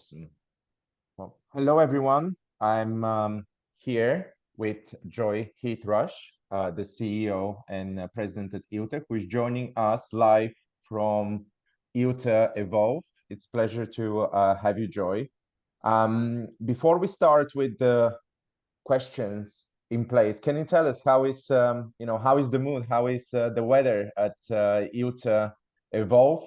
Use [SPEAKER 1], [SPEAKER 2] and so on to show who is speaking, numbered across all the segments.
[SPEAKER 1] Awesome. Well, hello, everyone. I'm here with Joy Heath Rush, the CEO and president at ILTA, who is joining us live from ILTA Evolve. It's a pleasure to have you, Joy. Before we start with the questions in place, can you tell us how is how is the mood? How is the weather at ILTA Evolve?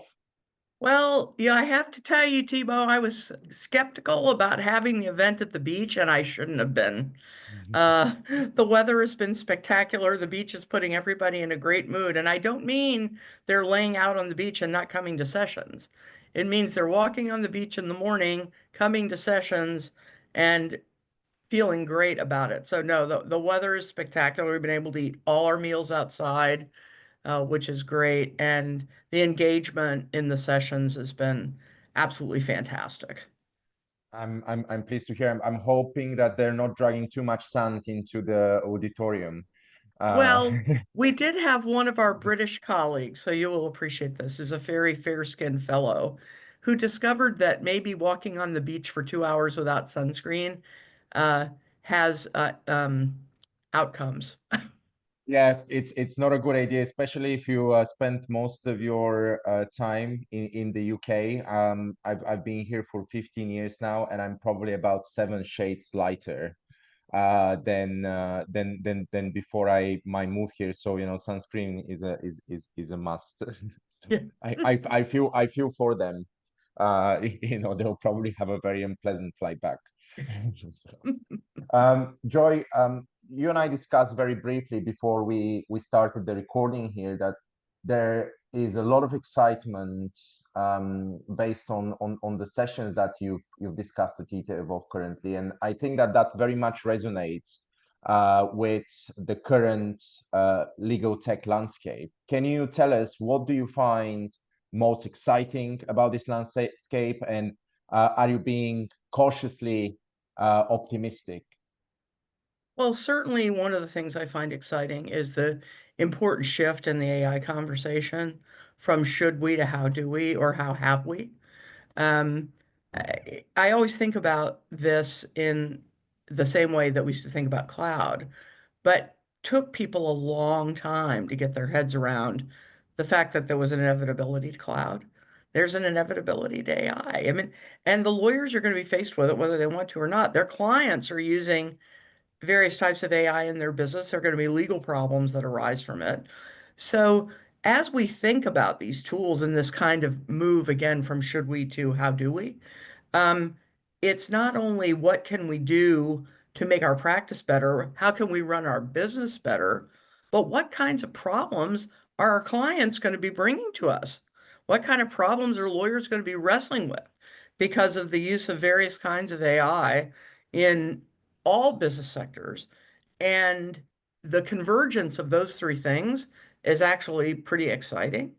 [SPEAKER 2] Well, yeah, I have to tell you, Timo, I was skeptical about having the event at the beach, and I shouldn't have been. Uh, the weather has been spectacular. The beach is putting everybody in a great mood. And I don't mean they're laying out on the beach and not coming to sessions. It means they're walking on the beach in the morning, coming to sessions, and feeling great about it. So, no, the weather is spectacular. We've been able to eat all our meals outside, which is great. And the engagement in the sessions has been absolutely fantastic.
[SPEAKER 1] I'm pleased to hear. I'm hoping that they're not dragging too much sand into the auditorium. Uh,
[SPEAKER 2] Well, we did have one of our British colleagues, so you will appreciate this, is a very fair-skinned fellow who discovered that maybe walking on the beach for 2 hours without sunscreen uh, has outcomes.
[SPEAKER 1] yeah, it's not a good idea, especially if you spent most of your time in the UK. I've been here for 15 years now, and I'm probably about 7 shades lighter than before I moved here. So sunscreen is a must. So
[SPEAKER 2] Yeah.
[SPEAKER 1] I feel for them. They'll probably have a very unpleasant flight back. Joy, you and I discussed very briefly before we started the recording here that there is a lot of excitement based on the sessions that you've discussed at ILTA Evolve currently, and I think that very much resonates with the current legal tech landscape. Can you tell us what do you find most exciting about this landscape, and are you being cautiously optimistic?
[SPEAKER 2] Well, certainly one of the things I find exciting is the important shift in the AI conversation from should we to how do we or how have we. Um, I always think about this in the same way that we used to think about cloud, but took people a long time to get their heads around the fact that there was an inevitability to cloud. There's an inevitability to AI. I mean, and the lawyers are going to be faced with it whether they want to or not. Their clients are using various types of AI in their business. There are going to be legal problems that arise from it. So, as we think about these tools and this kind of move again from should we to how do we, um, it's not only what can we do to make our practice better, how can we run our business better, but what kinds of problems are our clients going to be bringing to us? What kind of problems are lawyers going to be wrestling with because of the use of various kinds of AI in all business sectors? And the convergence of those three things is actually pretty exciting.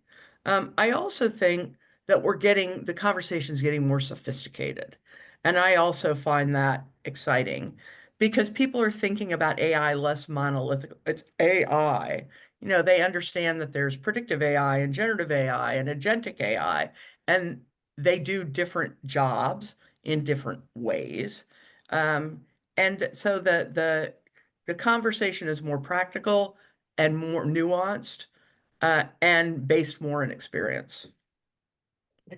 [SPEAKER 2] I also think that the conversation's getting more sophisticated. And I also find that exciting because people are thinking about AI less monolithic. It's AI. They understand that there's predictive AI and generative AI and agentic AI, and they do different jobs in different ways. Um, and so the conversation is more practical and more nuanced, and based more in experience.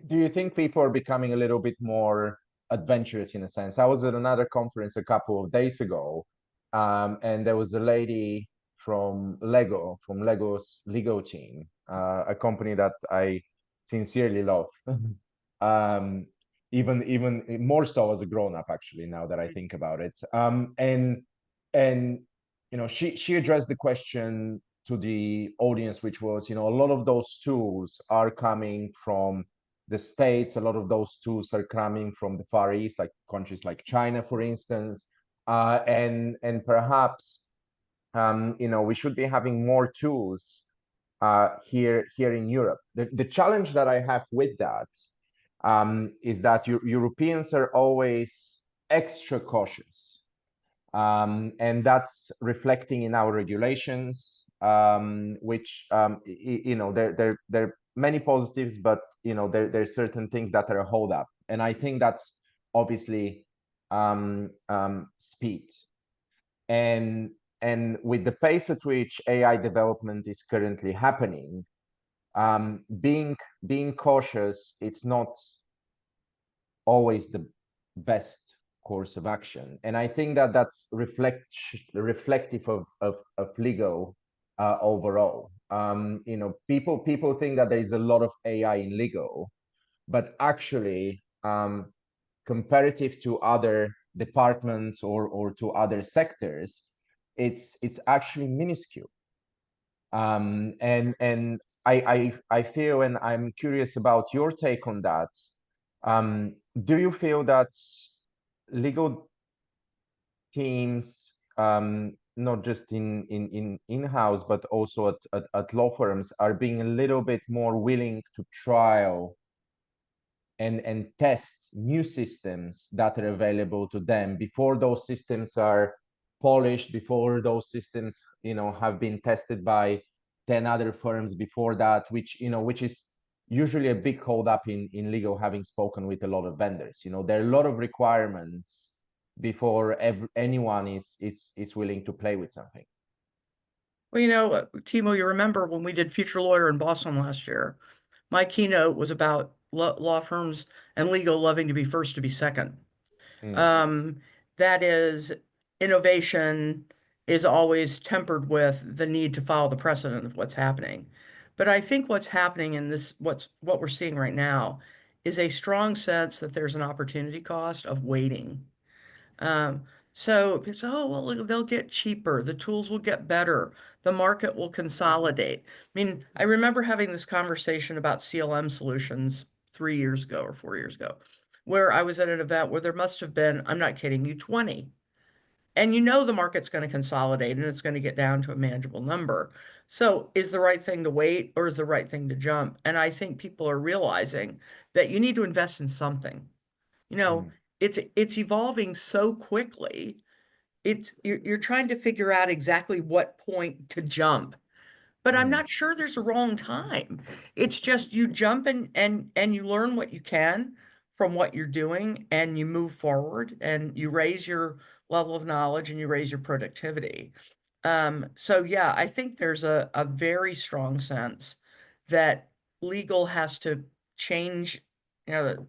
[SPEAKER 1] Do you think people are becoming a little bit more adventurous in a sense? I was at another conference a couple of days ago, and there was a lady from Lego's Lego team, a company that I sincerely love. um, even more so as a grown up, actually, now that I think about it. And she addressed the question to the audience, which was, a lot of those tools are coming from the States. A lot of those tools are coming from the Far East, like countries like China, for instance. And perhaps we should be having more tools here in Europe. The challenge that I have with that is that Europeans are always extra cautious, and that's reflecting in our regulations, which there are many positives, but there's certain things that are a hold up, and I think that's obviously speed. And with the pace at which AI development is currently happening, being cautious, it's not always the best course of action. And I think that that's reflective of legal overall. People think that there is a lot of AI in legal, but actually, comparative to other departments or to other sectors, it's actually minuscule. And I feel, and I'm curious about your take on that. Do you feel that legal teams, not just in-house, but also at law firms, are being a little bit more willing to trial and test new systems that are available to them before those systems are polished, before those systems have been tested by 10 other firms before that, which is usually a big hold up in legal, having spoken with a lot of vendors. There are a lot of requirements before anyone is willing to play with something.
[SPEAKER 2] Well, Timo, you remember when we did Future Lawyer in Boston last year, my keynote was about law firms and legal loving to be first to be second. Um, that is, innovation is always tempered with the need to follow the precedent of what's happening. But I think what's happening in this, what we're seeing right now, is a strong sense that there's an opportunity cost of waiting. Um, so people say, oh, well, they'll get cheaper, the tools will get better, the market will consolidate. I mean, I remember having this conversation about CLM solutions 3 years ago or 4 years ago, where I was at an event where there must have been, I'm not kidding you, 20. And the market's going to consolidate and it's going to get down to a manageable number. So is the right thing to wait or is the right thing to jump? And I think people are realizing that you need to invest in something. You know,
[SPEAKER 1] Mm,
[SPEAKER 2] it's evolving so quickly. You're trying to figure out exactly what point to jump. But I'm
[SPEAKER 1] mm,
[SPEAKER 2] not sure there's a wrong time. It's just you jump and you learn what you can from what you're doing and you move forward and you raise your level of knowledge and you raise your productivity. So yeah, I think there's a very strong sense that legal has to change, the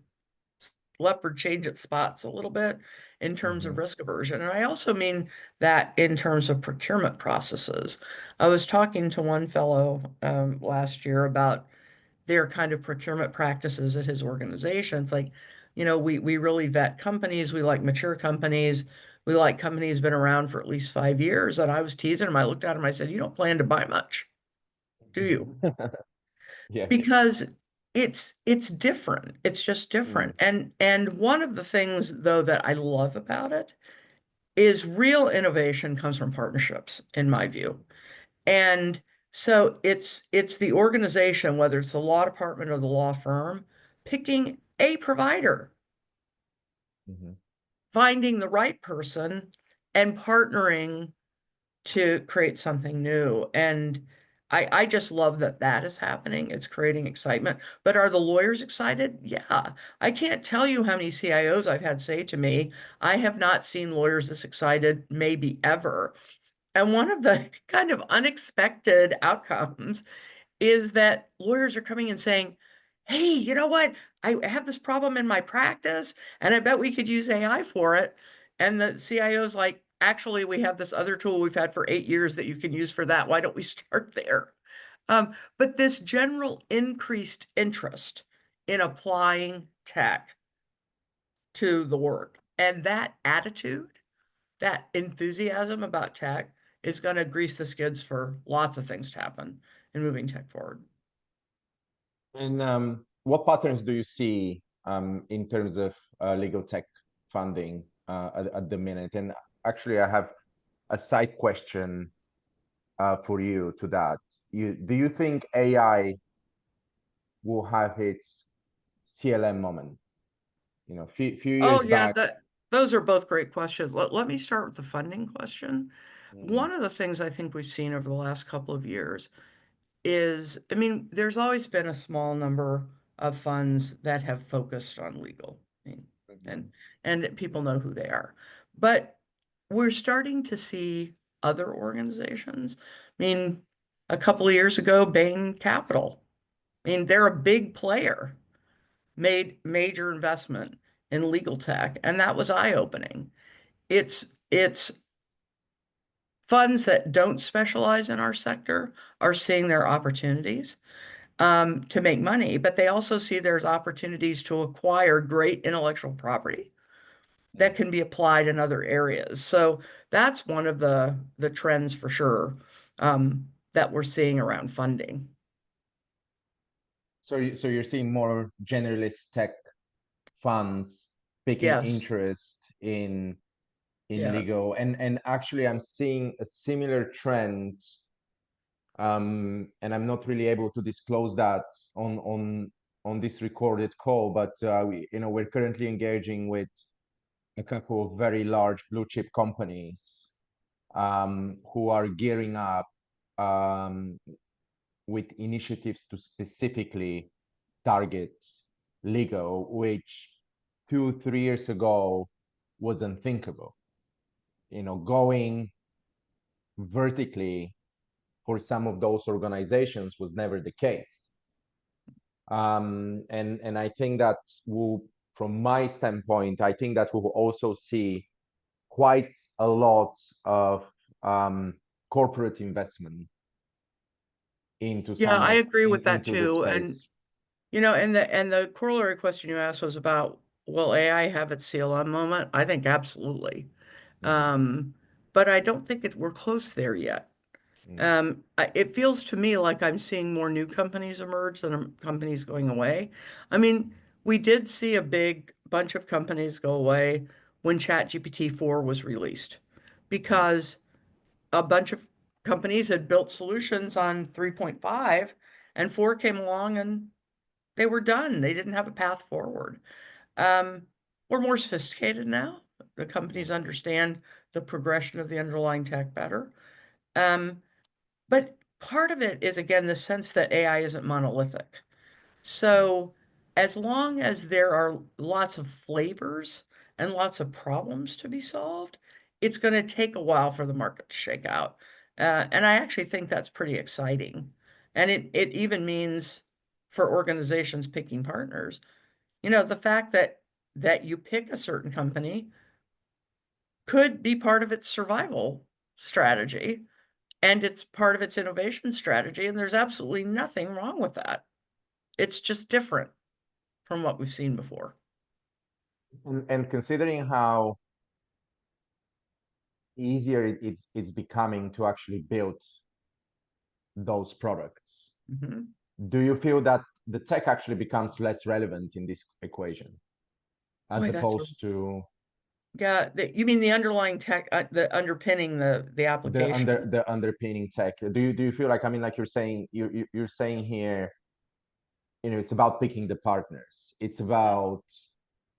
[SPEAKER 2] leopard change its spots a little bit in terms of
[SPEAKER 1] mhm,
[SPEAKER 2] risk aversion. And I also mean that in terms of procurement processes. I was talking to one fellow last year about their kind of procurement practices at his organization. It's like, we really vet companies. We like mature companies. We like companies been around for at least 5 years. And I was teasing him. I looked at him. I said, you don't plan to buy much, do you?
[SPEAKER 1] yeah.
[SPEAKER 2] Because it's different. It's just
[SPEAKER 1] Mm,
[SPEAKER 2] different. And one of the things though that I love about it is real innovation comes from partnerships, in my view. And so it's the organization, whether it's the law department or the law firm, picking a provider,
[SPEAKER 1] mhm.
[SPEAKER 2] finding the right person, and partnering to create something new. And I just love that that is happening. It's creating excitement. But are the lawyers excited? Yeah. I can't tell you how many CIOs I've had say to me, I have not seen lawyers this excited, maybe ever. And one of the kind of unexpected outcomes is that lawyers are coming and saying, hey, you know what? I have this problem in my practice, and I bet we could use AI for it. And the CIO's like, actually, we have this other tool we've had for 8 years that you can use for that. Why don't we start there? But this general increased interest in applying tech to the work and that attitude, that enthusiasm about tech is going to grease the skids for lots of things to happen in moving tech forward.
[SPEAKER 1] And what patterns do you see in terms of legal tech funding at the minute? And actually, I have a side question for you to that. Do you think AI will have its CLM moment? Few
[SPEAKER 2] Oh,
[SPEAKER 1] years
[SPEAKER 2] yeah,
[SPEAKER 1] back.
[SPEAKER 2] those are both great questions. Let me start with the funding question.
[SPEAKER 1] Mm,
[SPEAKER 2] One of the things I think we've seen over the last couple of years is, I mean, there's always been a small number of funds that have focused on legal. I mean, and people know who they are. But we're starting to see other organizations. I mean, a couple of years ago, Bain Capital. I mean, they're a big player, made major investment in legal tech, and that was eye-opening. It's funds that don't specialize in our sector are seeing their opportunities to make money, but they also see there's opportunities to acquire great intellectual property that can be applied in other areas. So that's one of the trends for sure that we're seeing around funding.
[SPEAKER 1] So you're seeing more generalist tech funds picking
[SPEAKER 2] Yes.
[SPEAKER 1] interest in
[SPEAKER 2] Yeah.
[SPEAKER 1] legal, and actually I'm seeing a similar trend, and I'm not really able to disclose that on this recorded call, but we're currently engaging with a couple of very large blue chip companies who are gearing up um, with initiatives to specifically target legal, which 2 3 years ago was unthinkable. Going vertically for some of those organizations was never the case. And I think that from my standpoint, I think that we'll also see quite a lot of corporate investment into
[SPEAKER 2] Yeah,
[SPEAKER 1] some
[SPEAKER 2] I
[SPEAKER 1] of
[SPEAKER 2] agree with that
[SPEAKER 1] into the
[SPEAKER 2] too. And
[SPEAKER 1] space.
[SPEAKER 2] and the corollary question you asked was about, will AI have its CLM moment? I think absolutely.
[SPEAKER 1] Mm,
[SPEAKER 2] Um, but I don't think we're close there yet.
[SPEAKER 1] mm,
[SPEAKER 2] It feels to me like I'm seeing more new companies emerge than companies going away. I mean, we did see a big bunch of companies go away when ChatGPT 4 was released
[SPEAKER 1] mm,
[SPEAKER 2] because a bunch of companies had built solutions on 3.5 and 4 came along and they were done. They didn't have a path forward. Um, we're more sophisticated now. The
[SPEAKER 1] mm,
[SPEAKER 2] companies understand the progression of the underlying tech better. Um, but part of it is, again, the sense that AI isn't monolithic.
[SPEAKER 1] mm.
[SPEAKER 2] So as long as there are lots of flavors and lots of problems to be solved, it's going to take a while for the market to shake out. And I actually think that's pretty exciting. And it even means for organizations picking partners, the fact that you pick a certain company could be part of its survival strategy and it's part of its innovation strategy, and there's absolutely nothing wrong with that. It's just different from what we've seen before.
[SPEAKER 1] And considering how easier it's becoming to actually build those products,
[SPEAKER 2] Mhm.
[SPEAKER 1] do you feel that the tech actually becomes less relevant in this equation as
[SPEAKER 2] Boy,
[SPEAKER 1] opposed to
[SPEAKER 2] yeah, you mean the underlying tech, the underpinning the application.
[SPEAKER 1] the underpinning tech? Do you feel like, I mean, like you're saying here, it's about picking the partners. It's about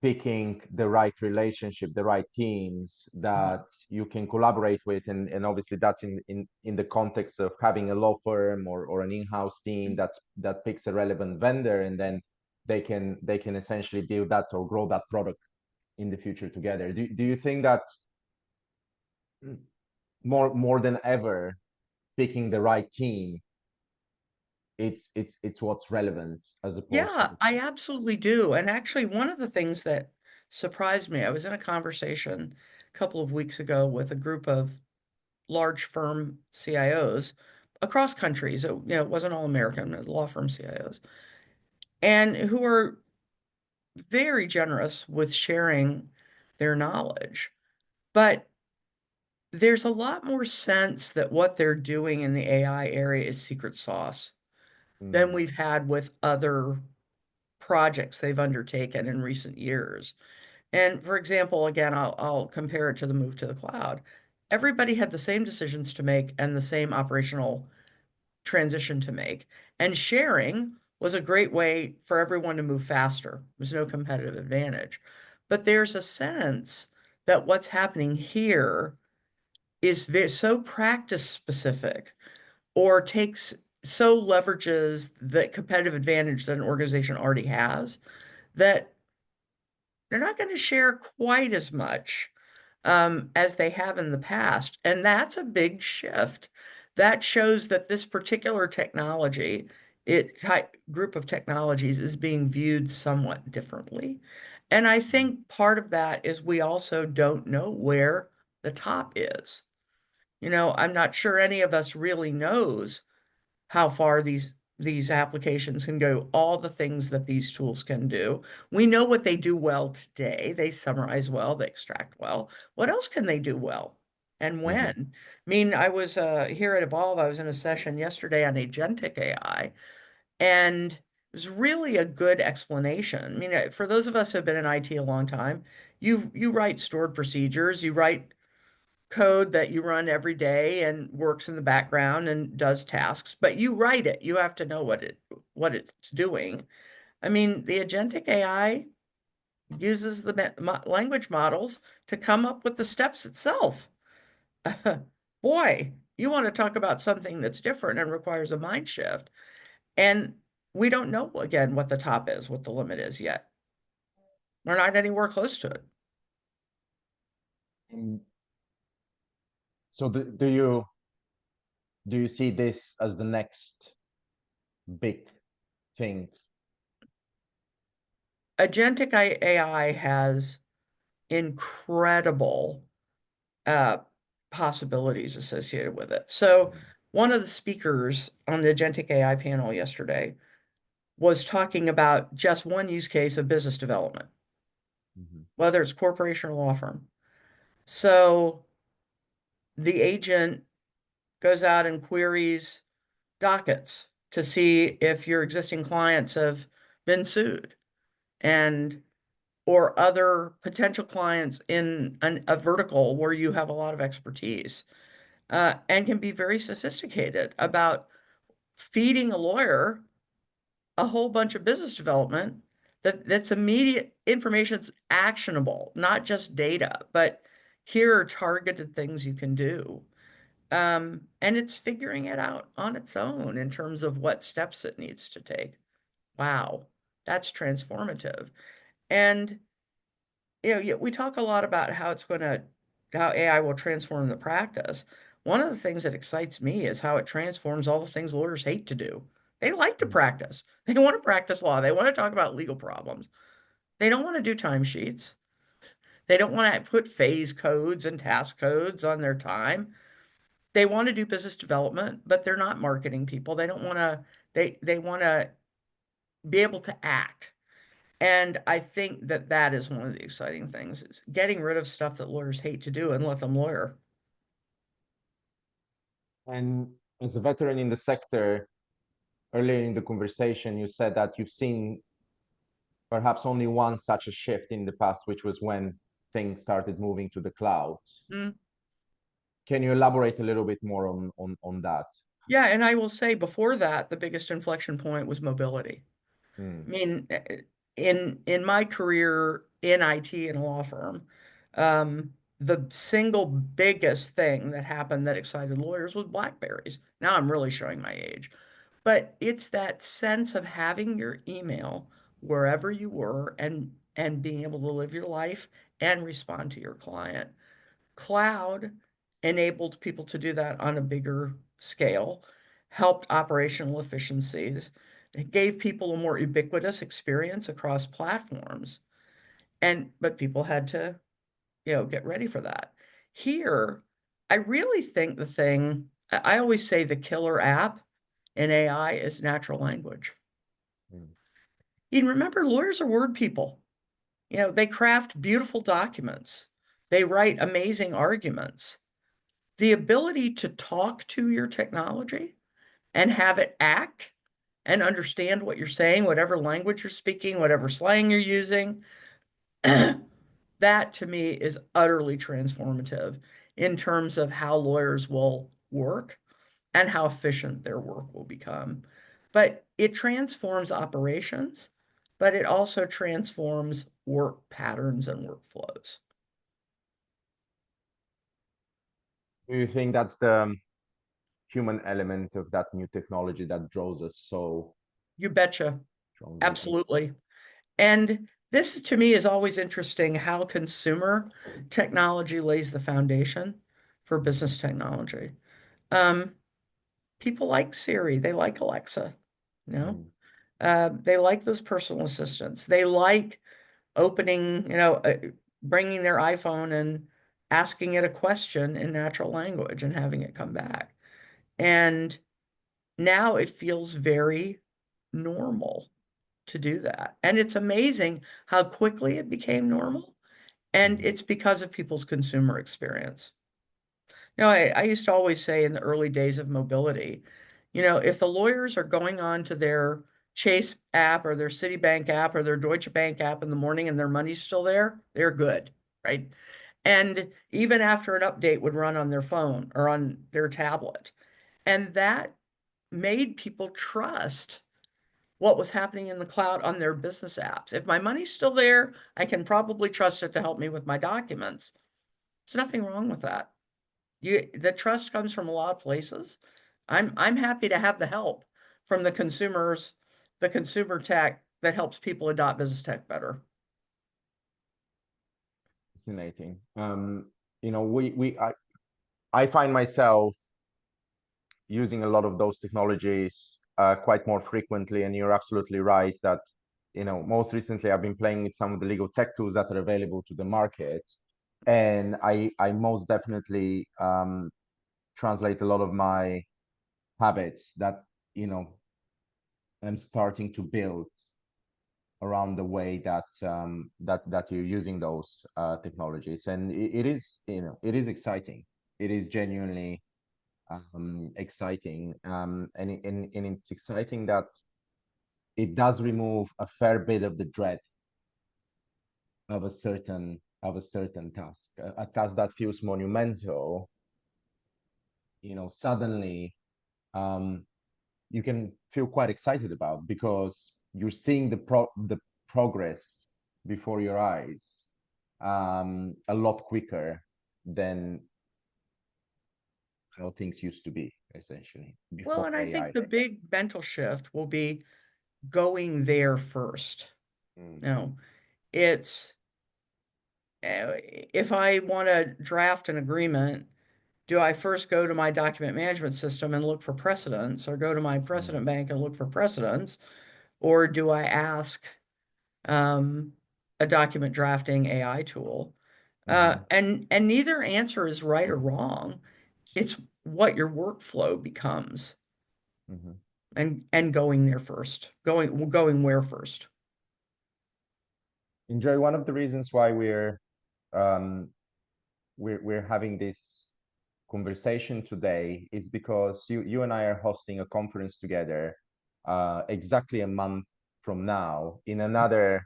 [SPEAKER 1] picking the right relationship, the right teams
[SPEAKER 2] Mhm.
[SPEAKER 1] that you can collaborate with, and obviously that's in the context of having a law firm or an in-house team that picks a relevant vendor, and then they can essentially build that or grow that product in the future together. Do you think that more than ever, picking the right team, it's what's relevant as opposed to
[SPEAKER 2] Yeah,
[SPEAKER 1] the
[SPEAKER 2] I
[SPEAKER 1] tech?
[SPEAKER 2] absolutely do. And actually, one of the things that surprised me, I was in a conversation a couple of weeks ago with a group of large firm CIOs across countries. It wasn't all American, law firm CIOs, and who are very generous with sharing their knowledge. But there's a lot more sense that what they're doing in the AI area is secret sauce than
[SPEAKER 1] Mm,
[SPEAKER 2] we've had with other projects they've undertaken in recent years. And for example, again, I'll compare it to the move to the cloud. Everybody had the same decisions to make and the same operational transition to make. And sharing was a great way for everyone to move faster. There's no competitive advantage. But there's a sense that what's happening here is so practice specific or so leverages the competitive advantage that an organization already has that they're not going to share quite as much as they have in the past. And that's a big shift. That shows that this particular technology, group of technologies is being viewed somewhat differently. And I think part of that is we also don't know where the top is. I'm not sure any of us really knows how far these applications can go, all the things that these tools can do. We know what they do well today. They summarize well, they extract well. What else can they do well? And
[SPEAKER 1] Mm-hmm.
[SPEAKER 2] when? I mean, I was here at Evolve, I was in a session yesterday on agentic AI, and it was really a good explanation. I mean, for those of us who have been in IT a long time, you write stored procedures, you write code that you run every day and works in the background and does tasks, but you write it. You have to know what it's doing. I mean, the agentic AI uses the language models to come up with the steps itself. Boy, you want to talk about something that's different and requires a mind shift. And we don't know again what the top is, what the limit is yet. We're not anywhere close to it.
[SPEAKER 1] And so do you see this as the next big thing?
[SPEAKER 2] Agentic AI has incredible uh, possibilities associated with it. So, one of the speakers on the Agentic AI panel yesterday was talking about just one use case of business development,
[SPEAKER 1] Mm-hmm.
[SPEAKER 2] whether it's corporation or law firm. So, the agent goes out and queries dockets to see if your existing clients have been sued and or other potential clients in a vertical where you have a lot of expertise. And can be very sophisticated about feeding a lawyer a whole bunch of business development that's immediate information's actionable, not just data, but here are targeted things you can do. And it's figuring it out on its own in terms of what steps it needs to take. Wow, that's transformative. And we talk a lot about how AI will transform the practice. One of the things that excites me is how it transforms all the things lawyers hate to do. They like to practice. They want to practice law. They want to talk about legal problems. They don't want to do timesheets. They don't want to put phase codes and task codes on their time. They want to do business development, but they're not marketing people. They don't want to, they want to be able to act. And I think that that is one of the exciting things is getting rid of stuff that lawyers hate to do and let them lawyer.
[SPEAKER 1] And as a veteran in the sector, earlier in the conversation, you said that you've seen perhaps only one such a shift in the past, which was when things started moving to the cloud.
[SPEAKER 2] Mm.
[SPEAKER 1] Can you elaborate a little bit more on that?
[SPEAKER 2] Yeah, and I will say before that, the biggest inflection point was mobility. I
[SPEAKER 1] Mm,
[SPEAKER 2] mean, in my career in IT in a law firm, the single biggest thing that happened that excited lawyers was BlackBerries. Now I'm really showing my age, but it's that sense of having your email wherever you were and being able to live your life and respond to your client. Cloud enabled people to do that on a bigger scale, helped operational efficiencies. It gave people a more ubiquitous experience across platforms. But people had to, get ready for that. Here, I really think I always say the killer app in AI is natural language.
[SPEAKER 1] mm,
[SPEAKER 2] You remember lawyers are word people. They craft beautiful documents. They write amazing arguments. The ability to talk to your technology and have it act and understand what you're saying, whatever language you're speaking, whatever slang you're using, that to me is utterly transformative in terms of how lawyers will work and how efficient their work will become. But it transforms operations, but it also transforms work patterns and workflows.
[SPEAKER 1] do you think that's the human element of that new technology that draws us so
[SPEAKER 2] You betcha.
[SPEAKER 1] strongly?
[SPEAKER 2] Absolutely. And This to me is always interesting how consumer technology lays the foundation for business technology. Um, People like Siri, they like Alexa, you know,
[SPEAKER 1] Mm,
[SPEAKER 2] they like those personal assistants. They like opening, bringing their iPhone and asking it a question in natural language and having it come back. And now it feels very normal to do that. And it's amazing how quickly it became normal. And
[SPEAKER 1] mhm,
[SPEAKER 2] it's because of people's consumer experience. I used to always say in the early days of mobility, if the lawyers are going on to their Chase app or their Citibank app or their Deutsche Bank app in the morning and their money's still there, they're good, right? And even after an update would run on their phone or on their tablet. And that made people trust what was happening in the cloud on their business apps. If my money's still there, I can probably trust it to help me with my documents. There's nothing wrong with that. The trust comes from a lot of places. I'm happy to have the help from the consumer tech that helps people adopt business tech better.
[SPEAKER 1] fascinating. I find myself using a lot of those technologies quite more frequently, and you're absolutely right that most recently I've been playing with some of the legal tech tools that are available to the market, and I most definitely translate a lot of my habits that you know I'm starting to build around the way that you're using those technologies, and it is it is exciting. It is genuinely exciting, and it's exciting that it does remove a fair bit of the dread of a certain task, a task that feels monumental. Suddenly um, you can feel quite excited about because you're seeing the progress before your eyes a lot quicker than how things used to be, essentially,
[SPEAKER 2] Well,
[SPEAKER 1] before
[SPEAKER 2] and I think
[SPEAKER 1] AI.
[SPEAKER 2] the big mental shift will be going there first.
[SPEAKER 1] Mm,
[SPEAKER 2] No, it's if I want to draft an agreement, do I first go to my document management system and look for precedents, or go to my
[SPEAKER 1] mm,
[SPEAKER 2] precedent bank and look for precedents, or do I ask um, a document drafting AI tool?
[SPEAKER 1] mhm,
[SPEAKER 2] And neither answer is right or wrong. It's what your workflow becomes,
[SPEAKER 1] mhm.
[SPEAKER 2] and going there first, going where first.
[SPEAKER 1] Enjoy. One of the reasons why um, we're having this conversation today is because you and I are hosting a conference together exactly a month from now in another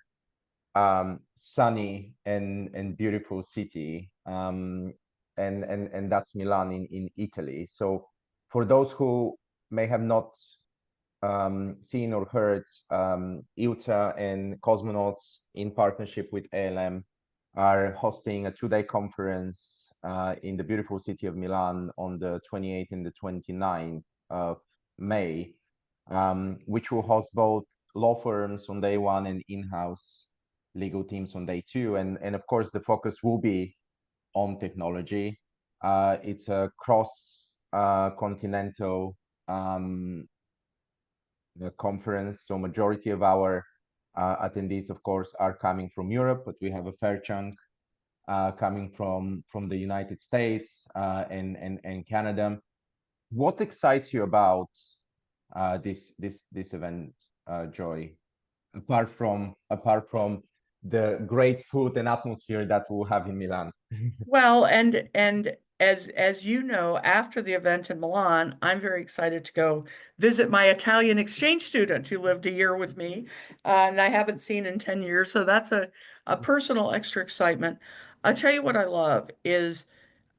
[SPEAKER 1] sunny and beautiful city, and that's Milan in Italy. So for those who may have not seen or heard, ILTA and Cosmonauts in partnership with ALM are hosting a two-day conference in the beautiful city of Milan on the 28th and the 29th of May, which will host both law firms on day one and in-house legal teams on day two. And of course, the focus will be on technology. It's a cross continental conference. So majority of our attendees, of course, are coming from Europe, but we have a fair chunk coming from the United States and Canada. What excites you about this event, Joy? Apart from the great food and atmosphere that we'll have in Milan.
[SPEAKER 2] Well, and as you know, after the event in Milan, I'm very excited to go visit my Italian exchange student who lived a year with me, and I haven't seen in 10 years. So that's a personal extra excitement. I'll tell you what I love is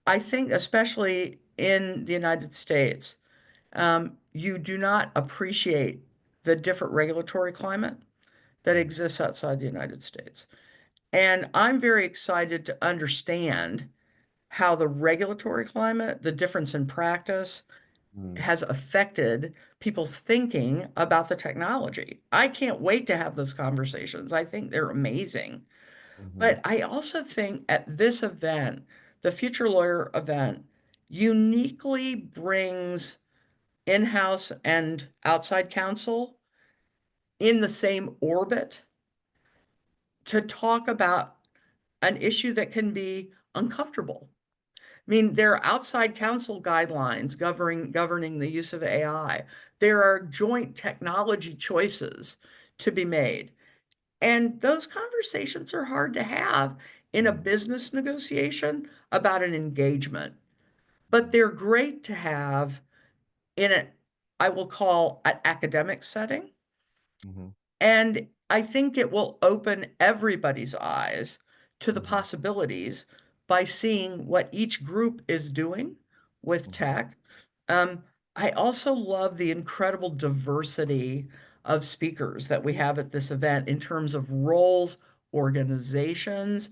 [SPEAKER 2] I think, especially in the United States, you do not appreciate the different regulatory climate that exists outside the United States. And I'm very excited to understand how the regulatory climate, the difference in practice,
[SPEAKER 1] Mm,
[SPEAKER 2] has affected people's thinking about the technology. I can't wait to have those conversations. I think they're amazing.
[SPEAKER 1] mhm,
[SPEAKER 2] But I also think at this event, the Future Lawyer event, uniquely brings in-house and outside counsel in the same orbit to talk about an issue that can be uncomfortable. I mean, there are outside counsel guidelines governing the use of AI. There are joint technology choices to be made. And those conversations are hard to have in a
[SPEAKER 1] mm,
[SPEAKER 2] business negotiation about an engagement, but they're great to have in a, I will call an academic setting.
[SPEAKER 1] mhm,
[SPEAKER 2] And I think it will open everybody's eyes to the
[SPEAKER 1] mhm,
[SPEAKER 2] possibilities by seeing what each group is doing with
[SPEAKER 1] mhm,
[SPEAKER 2] tech. Um, I also love the incredible diversity of speakers that we have at this event in terms of roles, organizations.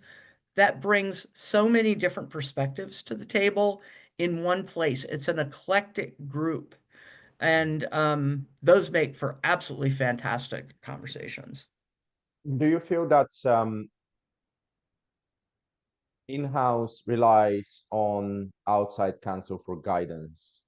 [SPEAKER 2] That brings so many different perspectives to the table in one place. It's an eclectic group.
[SPEAKER 1] mhm.
[SPEAKER 2] And those make for absolutely fantastic conversations.
[SPEAKER 1] Do you feel that in-house relies on outside counsel for guidance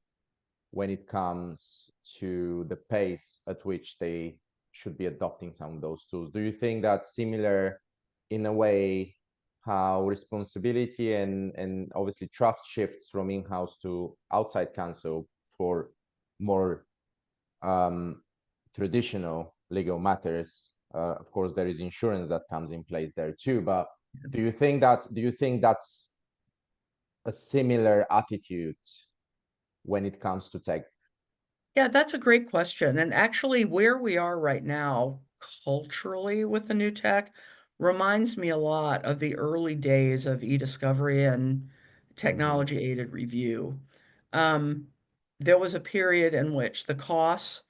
[SPEAKER 1] when it comes to the pace at which they should be adopting some of those tools? Do you think that similar in a way how responsibility and obviously trust shifts from in-house to outside counsel for more um, traditional legal matters? Of course, there is insurance that comes in place there too, but do you think that's a similar attitude when it comes to tech?
[SPEAKER 2] Yeah, that's a great question. And actually, where we are right now, culturally with the new tech, reminds me a lot of the early days of e-discovery and
[SPEAKER 1] Mm-hmm.
[SPEAKER 2] technology-aided review. Um, there was a period in which the costs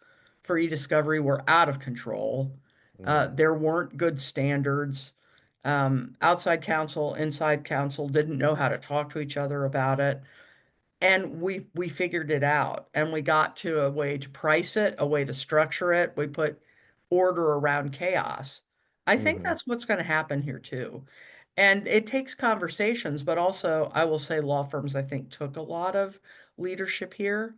[SPEAKER 2] for e-discovery were out of control.
[SPEAKER 1] Mm-hmm.
[SPEAKER 2] There weren't good standards. Outside counsel, inside counsel didn't know how to talk to each other about it. And we figured it out and we got to a way to price it, a way to structure it. We put order around chaos. I think
[SPEAKER 1] Mm-hmm.
[SPEAKER 2] that's what's going to happen here too. And it takes conversations, but also I will say law firms, I think, took a lot of leadership here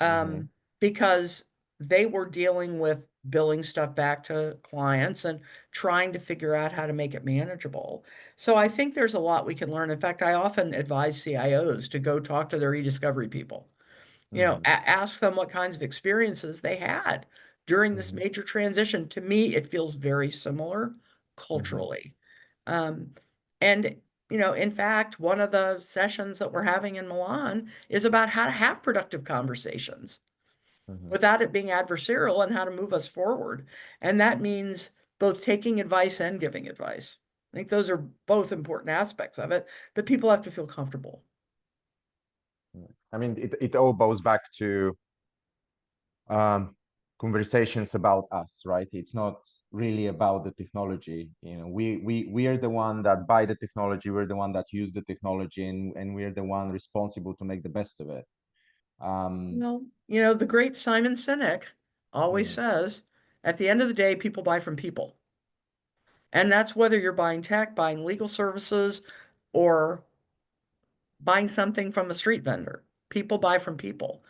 [SPEAKER 1] Mm-hmm.
[SPEAKER 2] um, because they were dealing with billing stuff back to clients and trying to figure out how to make it manageable. So I think there's a lot we can learn. In fact, I often advise CIOs to go talk to their e-discovery people.
[SPEAKER 1] Mm-hmm.
[SPEAKER 2] Ask them what kinds of experiences they had during this
[SPEAKER 1] Mm-hmm.
[SPEAKER 2] major transition. To me, it feels very similar
[SPEAKER 1] Mm-hmm.
[SPEAKER 2] culturally. Um, and, in fact, one of the sessions that we're having in Milan is about how to have productive conversations
[SPEAKER 1] Mm-hmm.
[SPEAKER 2] without it being adversarial and how to move us forward. And that means both taking advice and giving advice. I think those are both important aspects of it, but people have to feel comfortable.
[SPEAKER 1] I mean, it all goes back to um, conversations about us, right? It's not really about the technology. We are the one that buy the technology. We're the one that use the technology, and we're the one responsible to make the best of it. Um,
[SPEAKER 2] Well, the great Simon Sinek always
[SPEAKER 1] mhm,
[SPEAKER 2] says, at the end of the day, people buy from people. And that's whether you're buying tech, buying legal services, or buying something from a street vendor. People buy from people.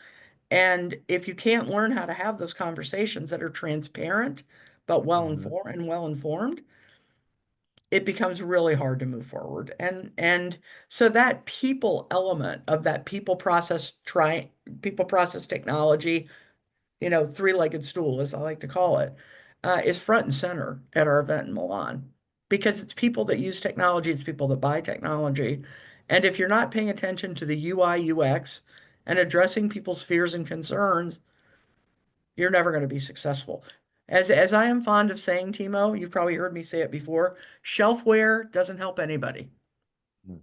[SPEAKER 2] And if you can't learn how to have those conversations that are transparent but
[SPEAKER 1] mhm,
[SPEAKER 2] well informed, it becomes really hard to move forward. And so that people element of that people process technology, three-legged stool, as I like to call it, is front and center at our event in Milan because it's people that use technology, it's people that buy technology. And if you're not paying attention to the UI, UX and addressing people's fears and concerns, you're never going to be successful. As I am fond of saying, Timo, you've probably heard me say it before, shelfware doesn't help anybody.
[SPEAKER 1] mhm.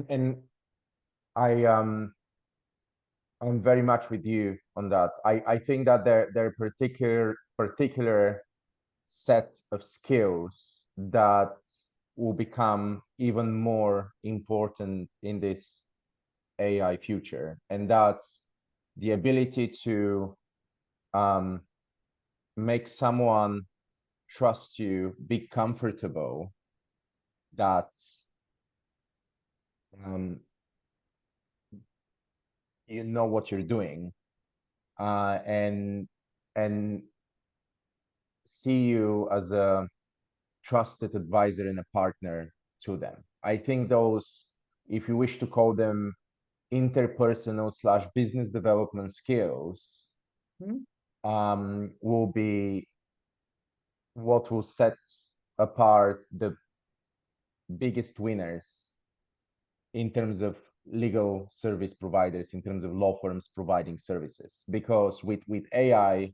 [SPEAKER 1] And I'm very much with you on that. I think that there are particular set of skills that will become even more important in this AI future, and that's the ability to um, make someone trust you, be comfortable that um, you know what you're doing, and see you as a trusted advisor and a partner to them. I think those, if you wish to call them interpersonal slash business development skills,
[SPEAKER 2] Mhm.
[SPEAKER 1] will be what will set apart the biggest winners in terms of legal service providers, in terms of law firms providing services. Because with AI,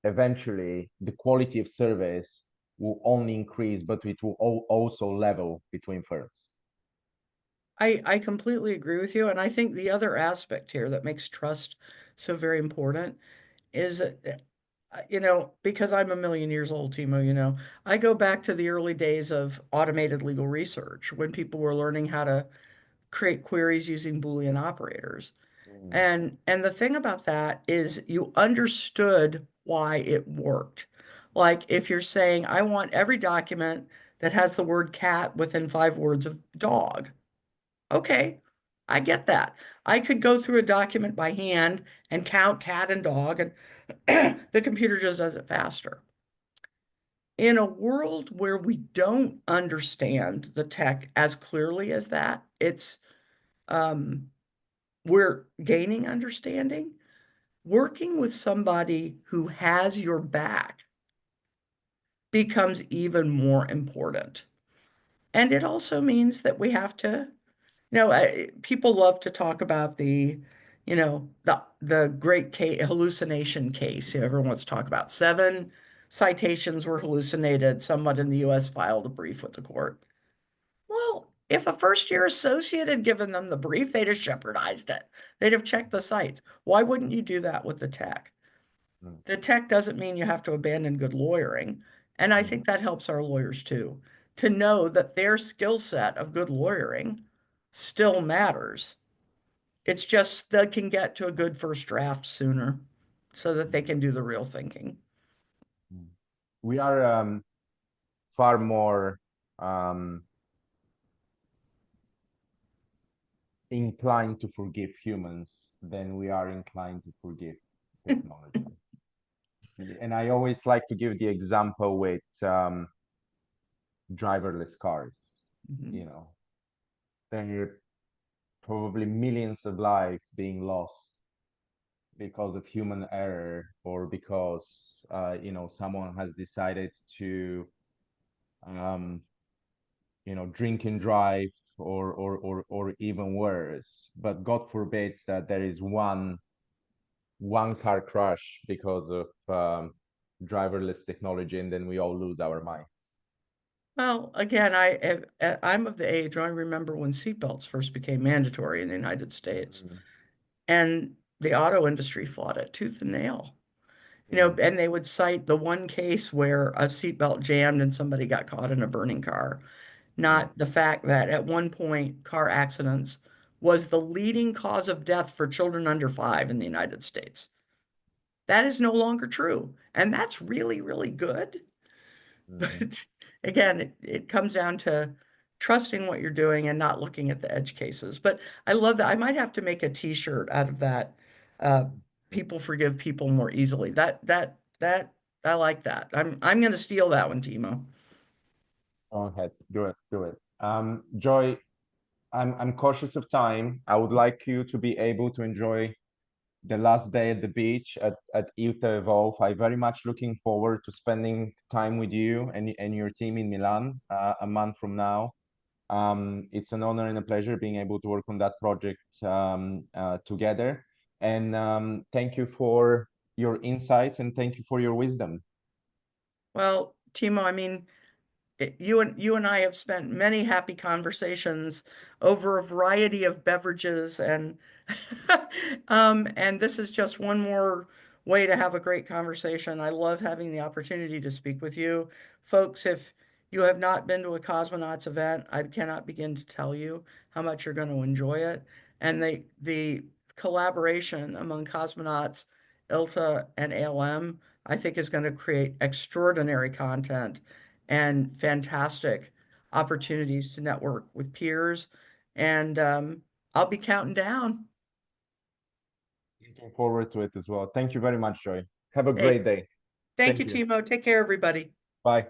[SPEAKER 1] eventually the quality of service will only increase, but it will also level between firms.
[SPEAKER 2] I completely agree with you. And I think the other aspect here that makes trust so very important is, because I'm a million years old, Timo, I go back to the early days of automated legal research when people were learning how to create queries using Boolean operators.
[SPEAKER 1] Mm.
[SPEAKER 2] And the thing about that is you understood why it worked. Like if you're saying, I want every document that has the word cat within 5 words of dog. Okay, I get that. I could go through a document by hand and count cat and dog, and the computer just does it faster. In a world where we don't understand the tech as clearly as that, um, we're gaining understanding. Working with somebody who has your back becomes even more important. And it also means that we have to, people love to talk about the great hallucination case. Everyone wants to talk about 7 citations were hallucinated. Someone in the U.S. filed a brief with the court. Well, if a first-year associate had given them the brief, they'd have shepherdized it. They'd have checked the sites. Why wouldn't you do that with the tech?
[SPEAKER 1] Mm.
[SPEAKER 2] The tech doesn't mean you have to abandon good lawyering. And I
[SPEAKER 1] Mhm.
[SPEAKER 2] think that helps our lawyers too, to know that their skill set of good lawyering still matters. It's just they can get to a good first draft sooner so that they can do the real thinking.
[SPEAKER 1] Mm. We are far more um, inclined to forgive humans than we are inclined to forgive technology. And I always like to give the example with driverless cars.
[SPEAKER 2] Mhm.
[SPEAKER 1] You know, there are probably millions of lives being lost because of human error, or because someone has decided to um, drink and drive, or even worse. But God forbids that there is one car crash because of driverless technology, and then we all lose our minds.
[SPEAKER 2] Well, again, I'm of the age where I remember when seatbelts first became mandatory in the United States,
[SPEAKER 1] Mm.
[SPEAKER 2] and the auto industry fought it tooth and nail.
[SPEAKER 1] Yeah.
[SPEAKER 2] And they would cite the one case where a seatbelt jammed and somebody got caught in a burning car,
[SPEAKER 1] Mm.
[SPEAKER 2] not the fact that at one point car accidents was the leading cause of death for children under 5 in the United States. That is no longer true, and that's really, really good.
[SPEAKER 1] Mhm.
[SPEAKER 2] But again, it comes down to trusting what you're doing and not looking at the edge cases. But I love that. I might have to make a t-shirt out of that. Uh, People forgive people more easily. That I like that. I'm gonna steal that one, Timo.
[SPEAKER 1] Go ahead, do it, do it. Joy, I'm cautious of time. I would like you to be able to enjoy the last day at the beach at ILTA Evolve. I very much looking forward to spending time with you and your team in Milan a month from now. It's an honor and a pleasure being able to work on that project together. And thank you for your insights, and thank you for your wisdom.
[SPEAKER 2] Well, Timo, I mean, you and I have spent many happy conversations over a variety of beverages and this is just one more way to have a great conversation. I love having the opportunity to speak with you. Folks, if you have not been to a cosmonauts event, I cannot begin to tell you how much you're going to enjoy it. And the collaboration among cosmonauts, ILTA and ALM, I think is going to create extraordinary content and fantastic opportunities to network with peers. And I'll be counting down.
[SPEAKER 1] Looking forward to it as well. Thank you very much, Joy. Have a
[SPEAKER 2] Hey,
[SPEAKER 1] great day.
[SPEAKER 2] thank you,
[SPEAKER 1] Thank you.
[SPEAKER 2] Timo. Take care, everybody.
[SPEAKER 1] Bye.